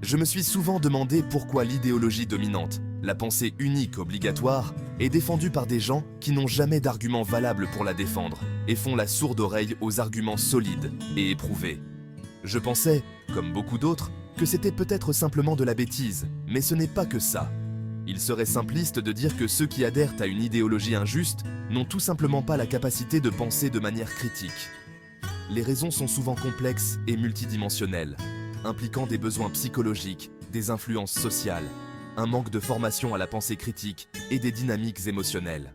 Je me suis souvent demandé pourquoi l'idéologie dominante, la pensée unique obligatoire, est défendue par des gens qui n'ont jamais d'arguments valables pour la défendre et font la sourde oreille aux arguments solides et éprouvés. Je pensais, comme beaucoup d'autres, que c'était peut-être simplement de la bêtise, mais ce n'est pas que ça. Il serait simpliste de dire que ceux qui adhèrent à une idéologie injuste n'ont tout simplement pas la capacité de penser de manière critique. Les raisons sont souvent complexes et multidimensionnelles, impliquant des besoins psychologiques, des influences sociales, un manque de formation à la pensée critique et des dynamiques émotionnelles.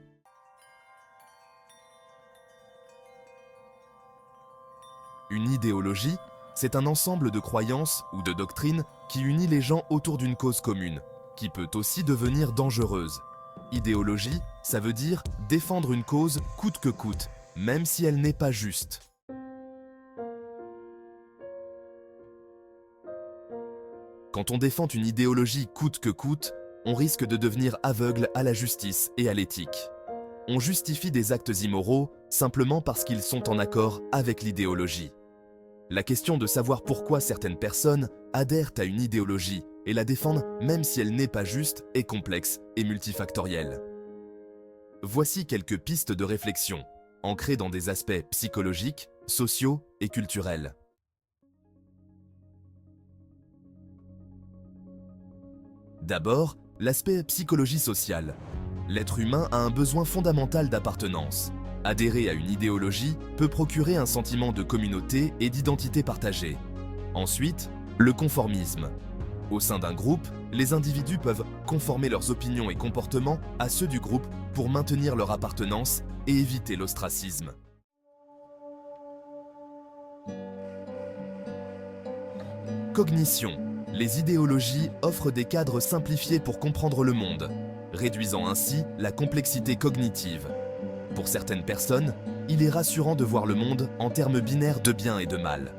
Une idéologie, c'est un ensemble de croyances ou de doctrines qui unit les gens autour d'une cause commune, qui peut aussi devenir dangereuse. Idéologie, ça veut dire défendre une cause coûte que coûte, même si elle n'est pas juste. Quand on défend une idéologie coûte que coûte, on risque de devenir aveugle à la justice et à l'éthique. On justifie des actes immoraux simplement parce qu'ils sont en accord avec l'idéologie. La question de savoir pourquoi certaines personnes adhèrent à une idéologie et la défendent même si elle n'est pas juste est complexe et multifactorielle. Voici quelques pistes de réflexion, ancrées dans des aspects psychologiques, sociaux et culturels. D'abord, l'aspect psychologie sociale. L'être humain a un besoin fondamental d'appartenance. Adhérer à une idéologie peut procurer un sentiment de communauté et d'identité partagée. Ensuite, le conformisme. Au sein d'un groupe, les individus peuvent conformer leurs opinions et comportements à ceux du groupe pour maintenir leur appartenance et éviter l'ostracisme. Cognition. Les idéologies offrent des cadres simplifiés pour comprendre le monde, réduisant ainsi la complexité cognitive. Pour certaines personnes, il est rassurant de voir le monde en termes binaires de bien et de mal.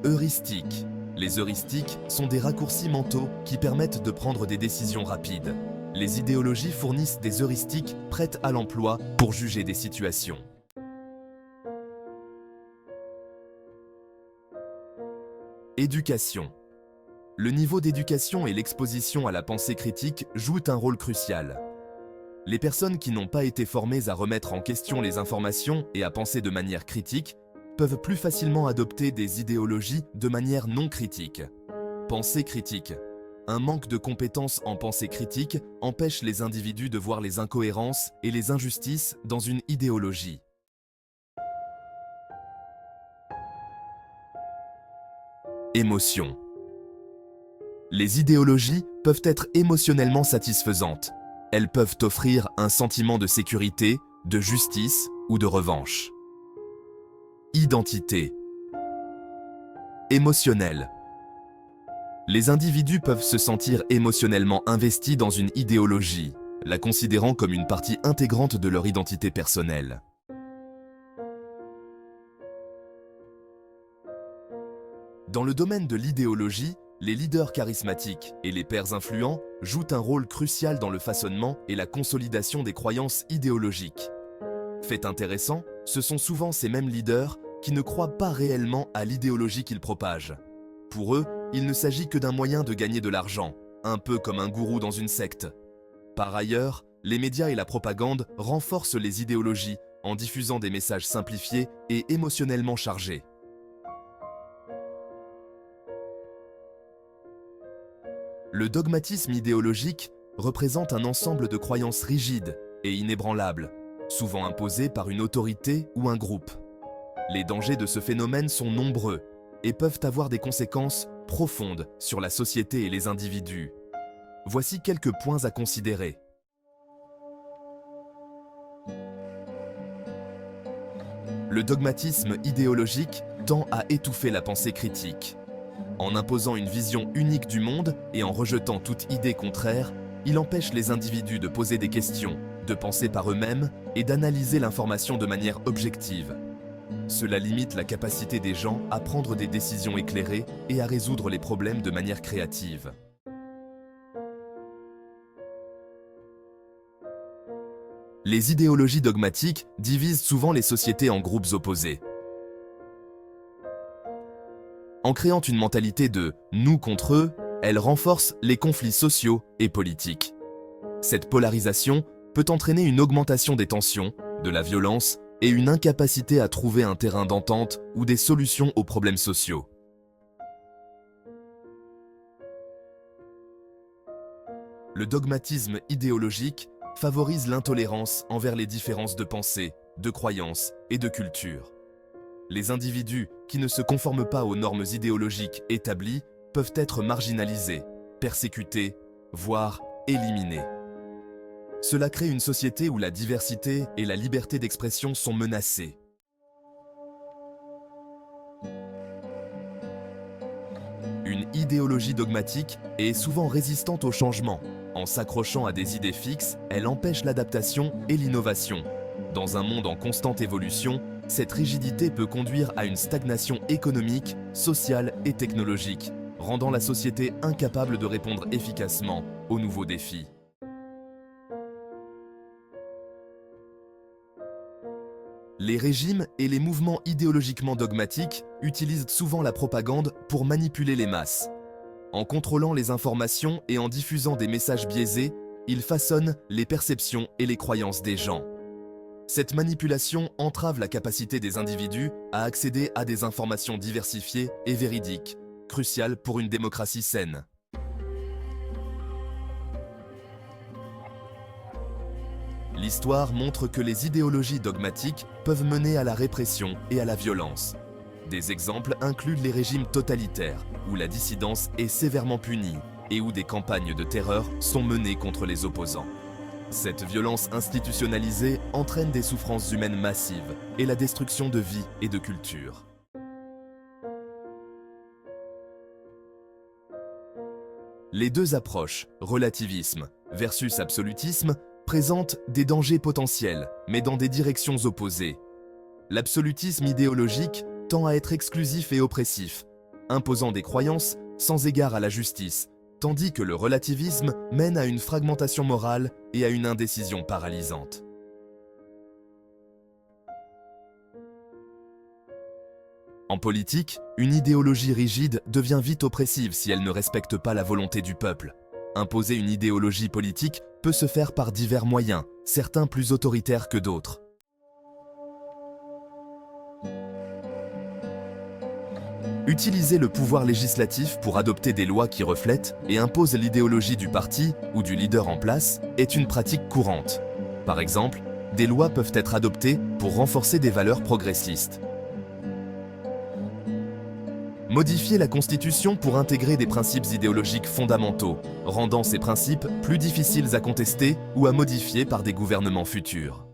Heuristiques. Les heuristiques sont des raccourcis mentaux qui permettent de prendre des décisions rapides. Les idéologies fournissent des heuristiques prêtes à l'emploi pour juger des situations. Éducation. Le niveau d'éducation et l'exposition à la pensée critique jouent un rôle crucial. Les personnes qui n'ont pas été formées à remettre en question les informations et à penser de manière critique peuvent plus facilement adopter des idéologies de manière non critique. Pensée critique. Un manque de compétences en pensée critique empêche les individus de voir les incohérences et les injustices dans une idéologie. Émotion. Les idéologies peuvent être émotionnellement satisfaisantes. Elles peuvent offrir un sentiment de sécurité, de justice ou de revanche. Identité. Émotionnelle. Les individus peuvent se sentir émotionnellement investis dans une idéologie, la considérant comme une partie intégrante de leur identité personnelle. Dans le domaine de l'idéologie, les leaders charismatiques et les pairs influents jouent un rôle crucial dans le façonnement et la consolidation des croyances idéologiques. Fait intéressant, ce sont souvent ces mêmes leaders qui ne croient pas réellement à l'idéologie qu'ils propagent. Pour eux, il ne s'agit que d'un moyen de gagner de l'argent, un peu comme un gourou dans une secte. Par ailleurs, les médias et la propagande renforcent les idéologies en diffusant des messages simplifiés et émotionnellement chargés. Le dogmatisme idéologique représente un ensemble de croyances rigides et inébranlables, souvent imposées par une autorité ou un groupe. Les dangers de ce phénomène sont nombreux et peuvent avoir des conséquences profondes sur la société et les individus. Voici quelques points à considérer. Le dogmatisme idéologique tend à étouffer la pensée critique. En imposant une vision unique du monde et en rejetant toute idée contraire, il empêche les individus de poser des questions, de penser par eux-mêmes et d'analyser l'information de manière objective. Cela limite la capacité des gens à prendre des décisions éclairées et à résoudre les problèmes de manière créative. Les idéologies dogmatiques divisent souvent les sociétés en groupes opposés. En créant une mentalité de « nous contre eux », elle renforce les conflits sociaux et politiques. Cette polarisation peut entraîner une augmentation des tensions, de la violence et une incapacité à trouver un terrain d'entente ou des solutions aux problèmes sociaux. Le dogmatisme idéologique favorise l'intolérance envers les différences de pensée, de croyances et de culture. Les individus qui ne se conforment pas aux normes idéologiques établies peuvent être marginalisés, persécutés, voire éliminés. Cela crée une société où la diversité et la liberté d'expression sont menacées. Une idéologie dogmatique est souvent résistante au changement. En s'accrochant à des idées fixes, elle empêche l'adaptation et l'innovation. Dans un monde en constante évolution, cette rigidité peut conduire à une stagnation économique, sociale et technologique, rendant la société incapable de répondre efficacement aux nouveaux défis. Les régimes et les mouvements idéologiquement dogmatiques utilisent souvent la propagande pour manipuler les masses. En contrôlant les informations et en diffusant des messages biaisés, ils façonnent les perceptions et les croyances des gens. Cette manipulation entrave la capacité des individus à accéder à des informations diversifiées et véridiques, cruciales pour une démocratie saine. L'histoire montre que les idéologies dogmatiques peuvent mener à la répression et à la violence. Des exemples incluent les régimes totalitaires, où la dissidence est sévèrement punie et où des campagnes de terreur sont menées contre les opposants. Cette violence institutionnalisée entraîne des souffrances humaines massives et la destruction de vies et de cultures. Les deux approches, relativisme versus absolutisme, présentent des dangers potentiels, mais dans des directions opposées. L'absolutisme idéologique tend à être exclusif et oppressif, imposant des croyances sans égard à la justice, tandis que le relativisme mène à une fragmentation morale et à une indécision paralysante. En politique, une idéologie rigide devient vite oppressive si elle ne respecte pas la volonté du peuple. Imposer une idéologie politique peut se faire par divers moyens, certains plus autoritaires que d'autres. Utiliser le pouvoir législatif pour adopter des lois qui reflètent et imposent l'idéologie du parti ou du leader en place est une pratique courante. Par exemple, des lois peuvent être adoptées pour renforcer des valeurs progressistes. Modifier la Constitution pour intégrer des principes idéologiques fondamentaux, rendant ces principes plus difficiles à contester ou à modifier par des gouvernements futurs.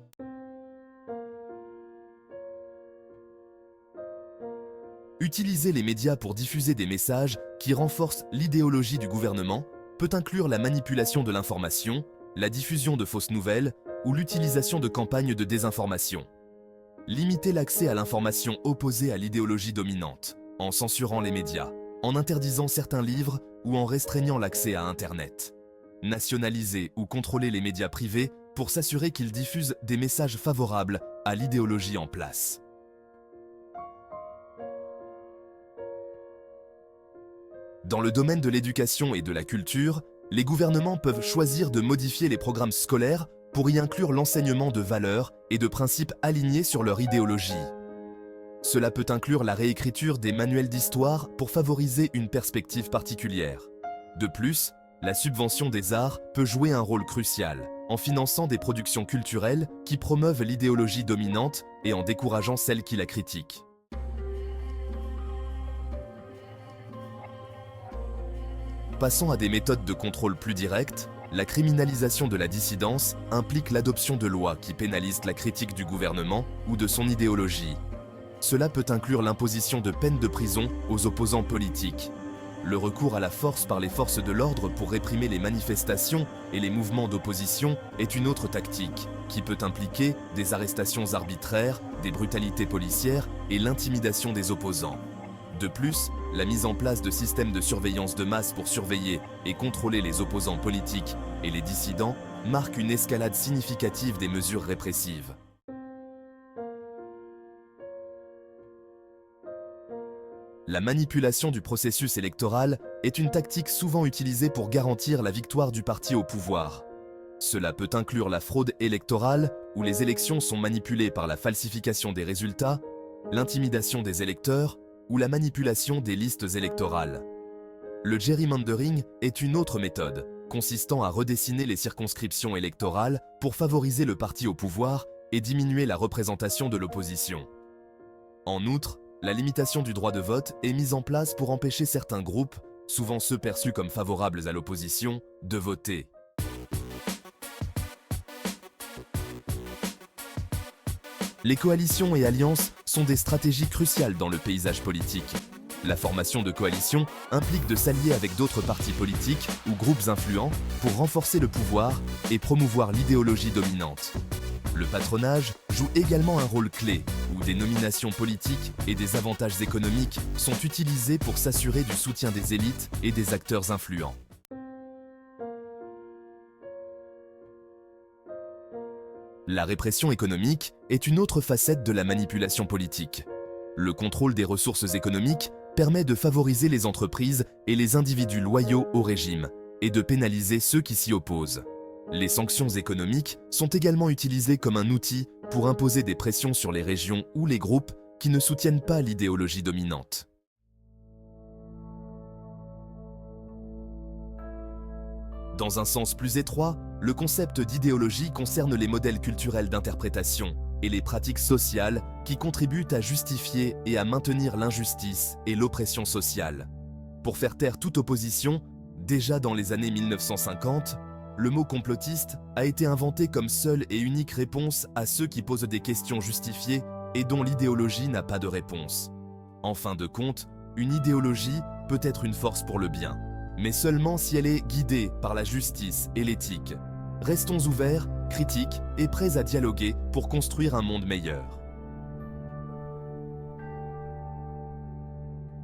Utiliser les médias pour diffuser des messages qui renforcent l'idéologie du gouvernement peut inclure la manipulation de l'information, la diffusion de fausses nouvelles ou l'utilisation de campagnes de désinformation. Limiter l'accès à l'information opposée à l'idéologie dominante, en censurant les médias, en interdisant certains livres ou en restreignant l'accès à Internet. Nationaliser ou contrôler les médias privés pour s'assurer qu'ils diffusent des messages favorables à l'idéologie en place. Dans le domaine de l'éducation et de la culture, les gouvernements peuvent choisir de modifier les programmes scolaires pour y inclure l'enseignement de valeurs et de principes alignés sur leur idéologie. Cela peut inclure la réécriture des manuels d'histoire pour favoriser une perspective particulière. De plus, la subvention des arts peut jouer un rôle crucial, en finançant des productions culturelles qui promeuvent l'idéologie dominante et en décourageant celles qui la critiquent. Passons à des méthodes de contrôle plus directes. La criminalisation de la dissidence implique l'adoption de lois qui pénalisent la critique du gouvernement ou de son idéologie. Cela peut inclure l'imposition de peines de prison aux opposants politiques. Le recours à la force par les forces de l'ordre pour réprimer les manifestations et les mouvements d'opposition est une autre tactique, qui peut impliquer des arrestations arbitraires, des brutalités policières et l'intimidation des opposants. De plus, la mise en place de systèmes de surveillance de masse pour surveiller et contrôler les opposants politiques et les dissidents marque une escalade significative des mesures répressives. La manipulation du processus électoral est une tactique souvent utilisée pour garantir la victoire du parti au pouvoir. Cela peut inclure la fraude électorale, où les élections sont manipulées par la falsification des résultats, l'intimidation des électeurs ou la manipulation des listes électorales. Le gerrymandering est une autre méthode, consistant à redessiner les circonscriptions électorales pour favoriser le parti au pouvoir et diminuer la représentation de l'opposition. En outre, la limitation du droit de vote est mise en place pour empêcher certains groupes, souvent ceux perçus comme favorables à l'opposition, de voter. Les coalitions et alliances sont des stratégies cruciales dans le paysage politique. La formation de coalitions implique de s'allier avec d'autres partis politiques ou groupes influents pour renforcer le pouvoir et promouvoir l'idéologie dominante. Le patronage joue également un rôle clé, où des nominations politiques et des avantages économiques sont utilisés pour s'assurer du soutien des élites et des acteurs influents. La répression économique est une autre facette de la manipulation politique. Le contrôle des ressources économiques permet de favoriser les entreprises et les individus loyaux au régime et de pénaliser ceux qui s'y opposent. Les sanctions économiques sont également utilisées comme un outil pour imposer des pressions sur les régions ou les groupes qui ne soutiennent pas l'idéologie dominante. Dans un sens plus étroit, le concept d'idéologie concerne les modèles culturels d'interprétation et les pratiques sociales qui contribuent à justifier et à maintenir l'injustice et l'oppression sociale. Pour faire taire toute opposition, déjà dans les années 1950, le mot complotiste a été inventé comme seule et unique réponse à ceux qui posent des questions justifiées et dont l'idéologie n'a pas de réponse. En fin de compte, une idéologie peut être une force pour le bien, mais seulement si elle est guidée par la justice et l'éthique. Restons ouverts, critiques et prêts à dialoguer pour construire un monde meilleur.